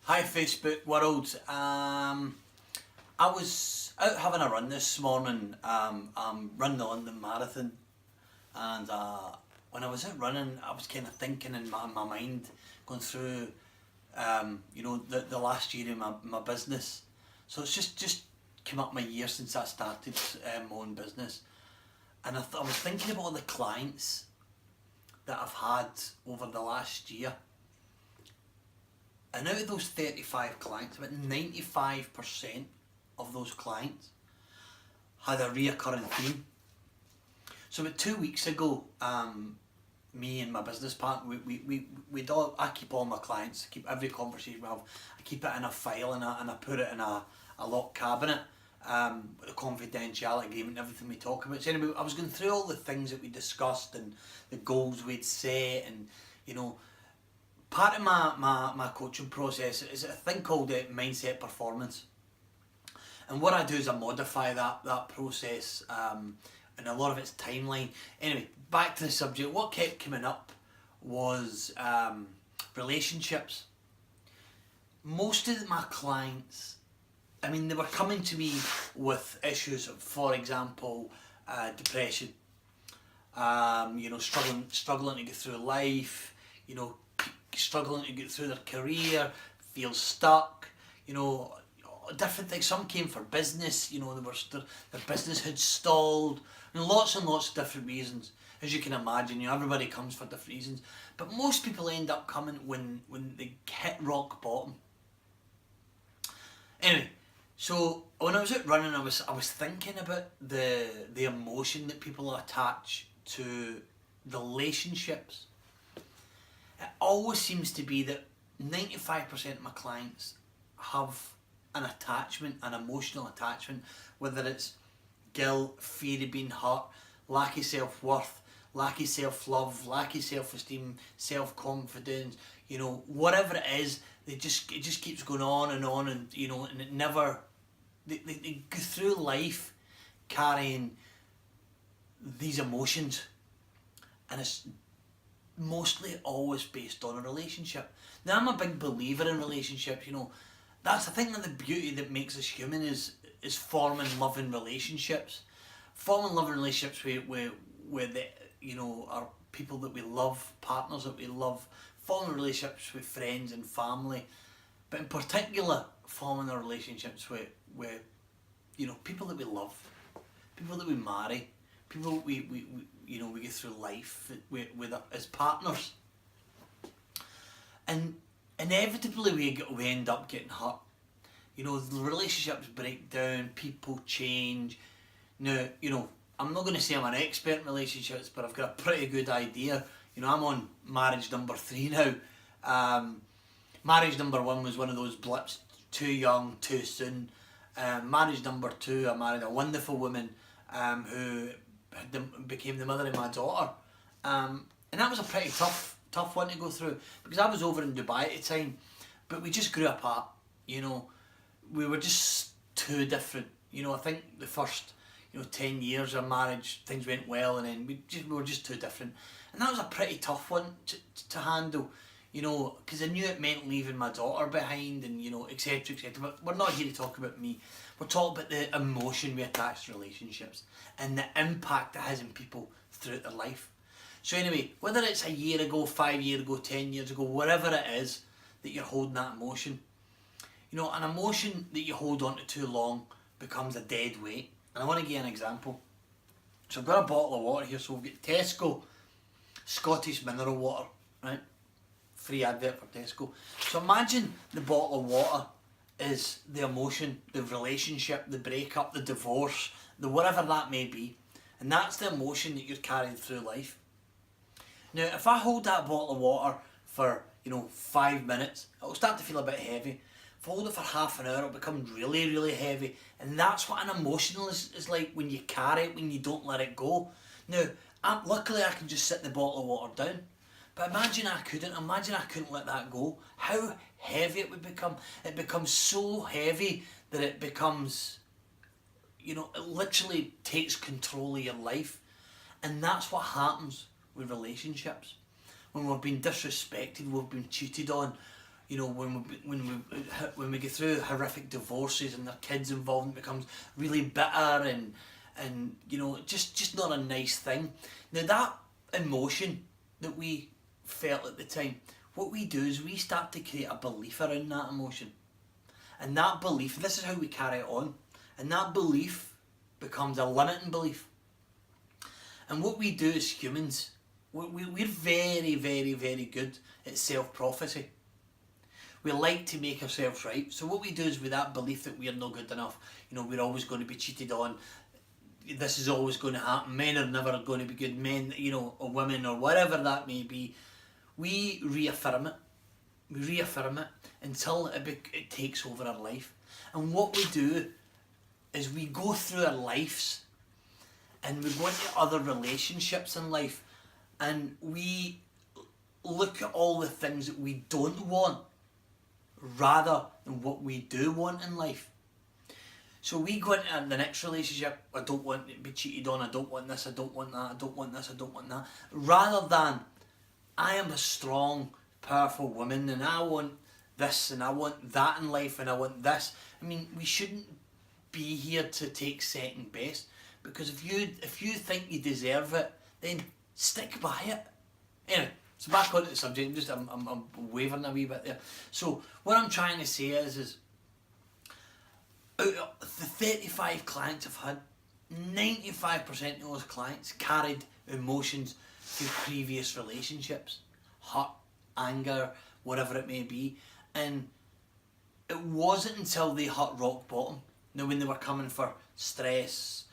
Hi Facebook world. I was out having a run this morning. I'm running the London Marathon, and when I was out running, I was kind of thinking in my mind, going through, the last year in my business. So it's just come up my year since I started my own business, and I was thinking about all the clients that I've had over the last year. And out of those 35 clients, about 95% of those clients had a reoccurring theme. So about 2 weeks ago, me and my business partner, I keep all my clients, I keep every conversation we have, I keep it in a file and I put it in a locked cabinet, with a confidentiality agreement, everything we talk about. So anyway, I was going through all the things that we discussed and the goals we'd set, and part of my coaching process is a thing called mindset performance. And what I do is I modify that process, and a lot of it's timeline. Anyway, back to the subject. What kept coming up was relationships. Most of my clients, they were coming to me with issues, for example, depression, struggling to get through life, struggling to get through their career, feel stuck, different things. Some came for business, their business had stalled, and lots and lots of different reasons. As you can imagine, everybody comes for different reasons, but most people end up coming when they hit rock bottom. Anyway, so when I was out running, I was thinking about the emotion that people attach to the relationships. It always seems to be that 95% of my clients have an attachment, an emotional attachment, whether it's guilt, fear of being hurt, lack of self-worth, lack of self-love, lack of self-esteem, self-confidence, whatever it is, it just keeps going on, and it never, they go through life carrying these emotions, and it's mostly always based on a relationship. Now, I'm a big believer in relationships. That's the thing, that the beauty that makes us human is forming loving relationships. Forming loving relationships with our people that we love, partners that we love, forming relationships with friends and family, but in particular forming our relationships with people that we love, people that we marry, people that we get through life with as partners. And inevitably we end up getting hurt. The relationships break down, people change. Now, I'm not going to say I'm an expert in relationships, but I've got a pretty good idea. I'm on marriage number 3 now. Marriage number 1 was one of those blips, too young, too soon. Marriage number 2, I married a wonderful woman who became the mother of my daughter. And that was a pretty tough one to go through, because I was over in Dubai at the time, but we just grew apart. We were just too different. I think the first 10 years of marriage, things went well, and then we were just too different, and that was a pretty tough one to handle, because I knew it meant leaving my daughter behind, and etc, etc. But we're not here to talk about me. We're talking about the emotion we attach to relationships and the impact it has on people throughout their life. So anyway, whether it's a year ago, 5 years ago, 10 years ago, whatever it is that you're holding that emotion, an emotion that you hold on to too long becomes a dead weight. And I want to give you an example. So I've got a bottle of water here. So we've got Tesco Scottish mineral water, right? Free advert for Tesco. So imagine the bottle of water is the emotion, the relationship, the breakup, the divorce, the whatever that may be. And that's the emotion that you're carrying through life. Now, if I hold that bottle of water for, 5 minutes, it'll start to feel a bit heavy. If I hold it for half an hour, it'll become really, really heavy. And that's what an emotional is like, when you carry it, when you don't let it go. Now, luckily I can just sit the bottle of water down. But imagine I couldn't. Imagine I couldn't let that go. How heavy it would become. It becomes so heavy that it becomes, it literally takes control of your life. And that's what happens with relationships. When we've been disrespected, we've been cheated on, you know, when we go through horrific divorces and their kids involved, it becomes really bitter and you know, just not a nice thing. Now that emotion that we felt at the time, what we do is we start to create a belief around that emotion. And that belief, this is how we carry it on, and that belief becomes a limiting belief. And what we do as humans, we're very, very, very good at self-prophecy. We like to make ourselves right. So what we do is with that belief that we are not good enough, you know, we're always going to be cheated on, this is always going to happen, men are never going to be good men, you know, or women or whatever that may be, we reaffirm it. We reaffirm it until it takes over our life. And what we do is we go through our lives and we go into other relationships in life and we look at all the things that we don't want rather than what we do want in life. So we go into the next relationship, I don't want to be cheated on, I don't want this, I don't want that, I don't want this, I don't want that. Rather than, I am a strong, powerful woman and I want this and I want that in life and I want this. I mean, we shouldn't be here to take second best, because if you think you deserve it, then stick by it. Anyway, so back onto the subject, I'm wavering a wee bit there. So what I'm trying to say is out of the 35 clients I've had, 95% of those clients carried emotions through previous relationships, hurt, anger, whatever it may be, and it wasn't until they hit rock bottom, now when they were coming for stress,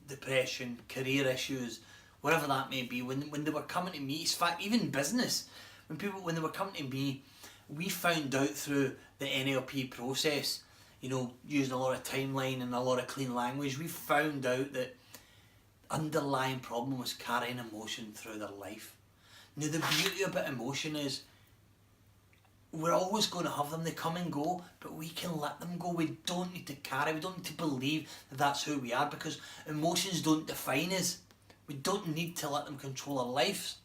depression, career issues, whatever that may be, when they were coming to me, in fact even business, when they were coming to me, we found out through the NLP process, you know, using a lot of timeline and a lot of clean language, we found out that underlying problem was carrying emotion through their life. Now the beauty about emotion is we're always going to have them, they come and go, but we can let them go. We don't need to carry, we don't need to believe that that's who we are, because emotions don't define us. We don't need to let them control our lives.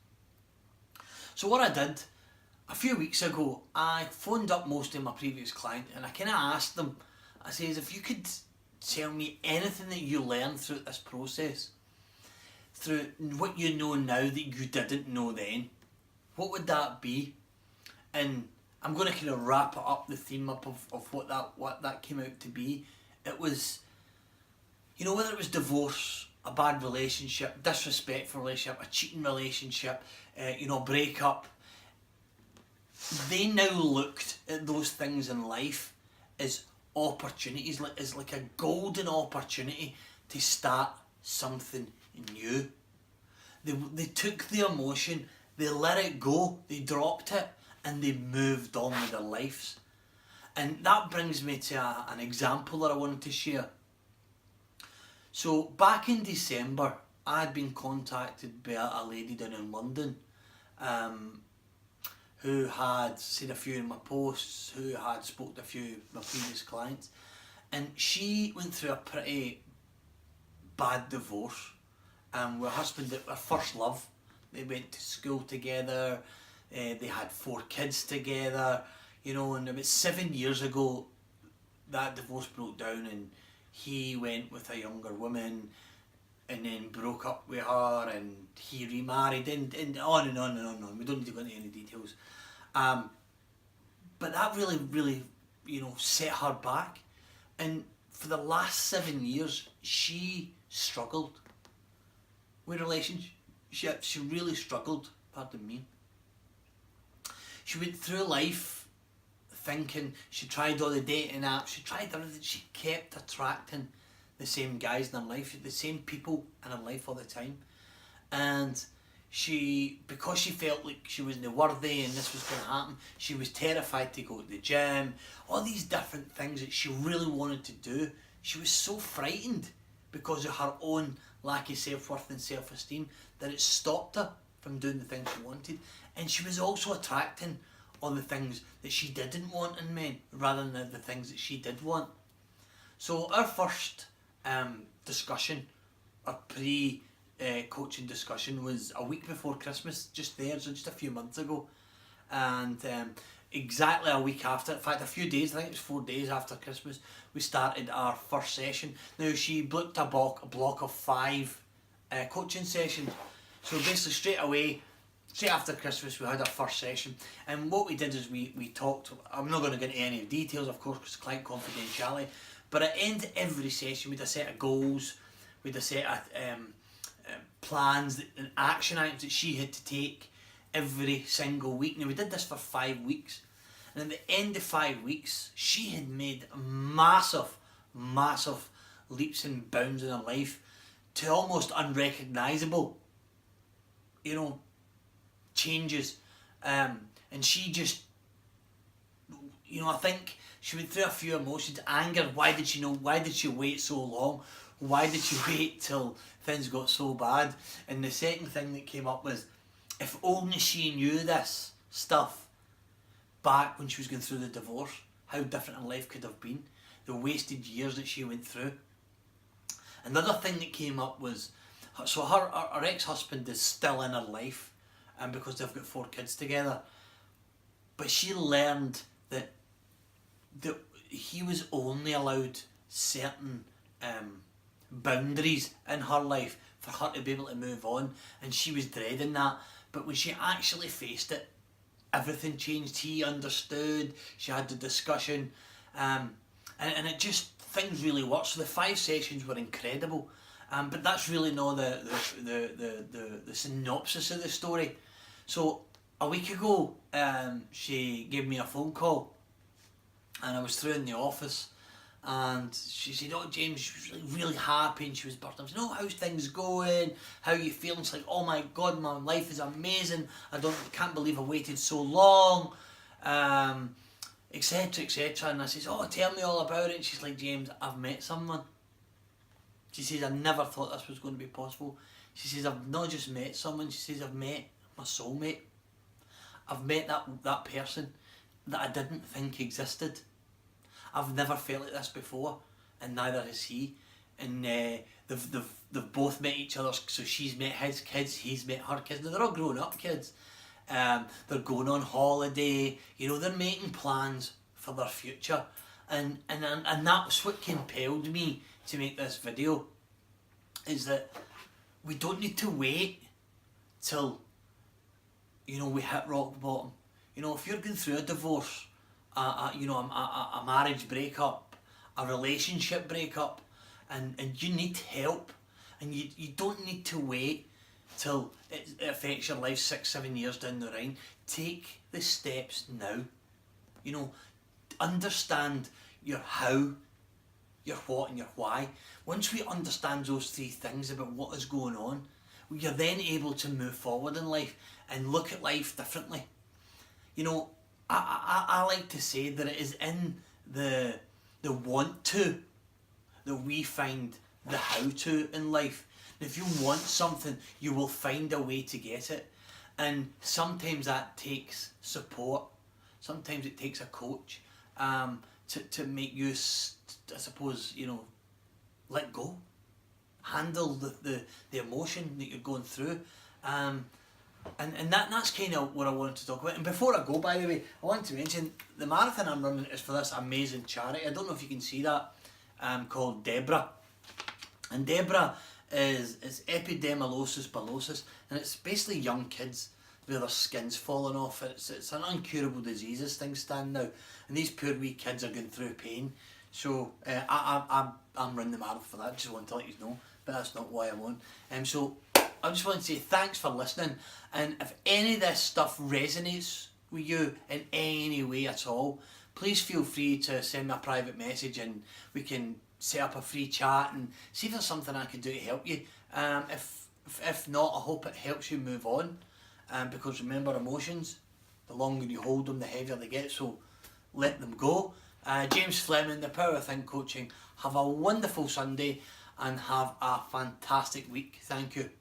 So what I did, a few weeks ago, I phoned up most of my previous clients and I kind of asked them, I says, if you could tell me anything that you learned through this process, through what you know now that you didn't know then, what would that be? And I'm going to kind of wrap it up, the theme up of what that came out to be. It was, you know, whether it was divorce, a bad relationship, disrespectful relationship, a cheating relationship, you know, breakup, they now looked at those things in life as opportunities, as like a golden opportunity to start something new. They took the emotion, they let it go, they dropped it, and they moved on with their lives. And that brings me to an example that I wanted to share. So back in December, I had been contacted by a lady down in London who had seen a few of my posts, who had spoke to a few of my previous clients, and she went through a pretty bad divorce. With her husband, her first love, they went to school together, they had 4 kids together, you know, and about 7 years ago that divorce broke down and he went with a younger woman and then broke up with her and he remarried and on and on and on and on. We don't need to go into any details. But that really, you know, set her back. And for the last 7 years, she struggled with relationships. She really struggled, pardon me. She went through life thinking, she tried all the dating apps, she tried everything, she kept attracting the same guys in her life, the same people in her life all the time. And because she felt like she wasn't worthy and this was going to happen, she was terrified to go to the gym, all these different things that she really wanted to do. She was so frightened because of her own lack of self-worth and self-esteem that it stopped her from doing the things she wanted. And she was also attracting all the things that she didn't want in men rather than the things that she did want. So our first discussion, our pre-coaching discussion, was a week before Christmas, just a few months ago. And exactly a week after, in fact a few days, I think it was 4 days after Christmas, we started our first session. Now she booked a block of 5 coaching sessions. So basically straight after Christmas we had our first session, and what we did is we talked, I'm not going to get into any details of course because client confidentiality, but at the end of every session we had a set of goals, we had a set of plans and action items that she had to take every single week. Now we did this for 5 weeks, and at the end of 5 weeks she had made massive leaps and bounds in her life to almost unrecognisable, you know, changes, and she just, you know, I think she went through a few emotions. Anger, why did she wait so long? Why did she wait till things got so bad? And the second thing that came up was, if only she knew this stuff back when she was going through the divorce, how different her life could have been, the wasted years that she went through. Another thing that came up was, so her ex-husband is still in her life, and because they've got 4 kids together, but she learned that he was only allowed certain boundaries in her life for her to be able to move on, and she was dreading that. But when she actually faced it, everything changed. He understood, she had the discussion, and it just, things really worked. So the 5 sessions were incredible, but that's really not the synopsis of the story. So a week ago she gave me a phone call, and I was through in the office, and she said, "Oh James," she was really happy, and she was bursting. I said, "Oh, how's things going? How are you feeling?" It's like, "Oh my God, my life is amazing. Can't believe I waited so long," etc, etc. And I says, "Oh, tell me all about it." And she's like, "James, I've met someone." She says, "I never thought this was going to be possible." She says, "I've not just met someone," she says, "I've met my soulmate. I've met that person that I didn't think existed. I've never felt like this before, and neither has he." And they've both met each other. So she's met his kids, he's met her kids. Now they're all grown up kids. They're going on holiday. You know, they're making plans for their future, and that's what compelled me to make this video. Is that we don't need to wait till, you know, we hit rock bottom. You know, if you're going through a divorce, you know, a marriage breakup, a relationship breakup, and you need help, and you don't need to wait till it affects your life 6-7 years down the line. Take the steps now. You know, understand your how, your what, and your why. Once we understand those 3 things about what is going on, you're then able to move forward in life and look at life differently. You know, I like to say that it is in the want to that we find the how to in life. If you want something, you will find a way to get it, and sometimes that takes support. Sometimes it takes a coach to make you, I suppose, you know, let go, handle the emotion that you're going through. And that's kind of what I wanted to talk about. And before I go, by the way, I want to mention the marathon I'm running is for this amazing charity. I don't know if you can see that, called Deborah. And Deborah is epidermolysis bullosa, and it's basically young kids with their skin's falling off. It's an incurable disease as things stand now, and these poor wee kids are going through pain. So I'm running the marathon for that. Just want to let you know, but that's not why I'm on. So I just want to say thanks for listening, and if any of this stuff resonates with you in any way at all, please feel free to send me a private message, and we can set up a free chat and see if there's something I can do to help you. If not, I hope it helps you move on, because remember, emotions, the longer you hold them, the heavier they get, so let them go. James Fleming, The Power of Think Coaching. Have a wonderful Sunday and have a fantastic week. Thank you.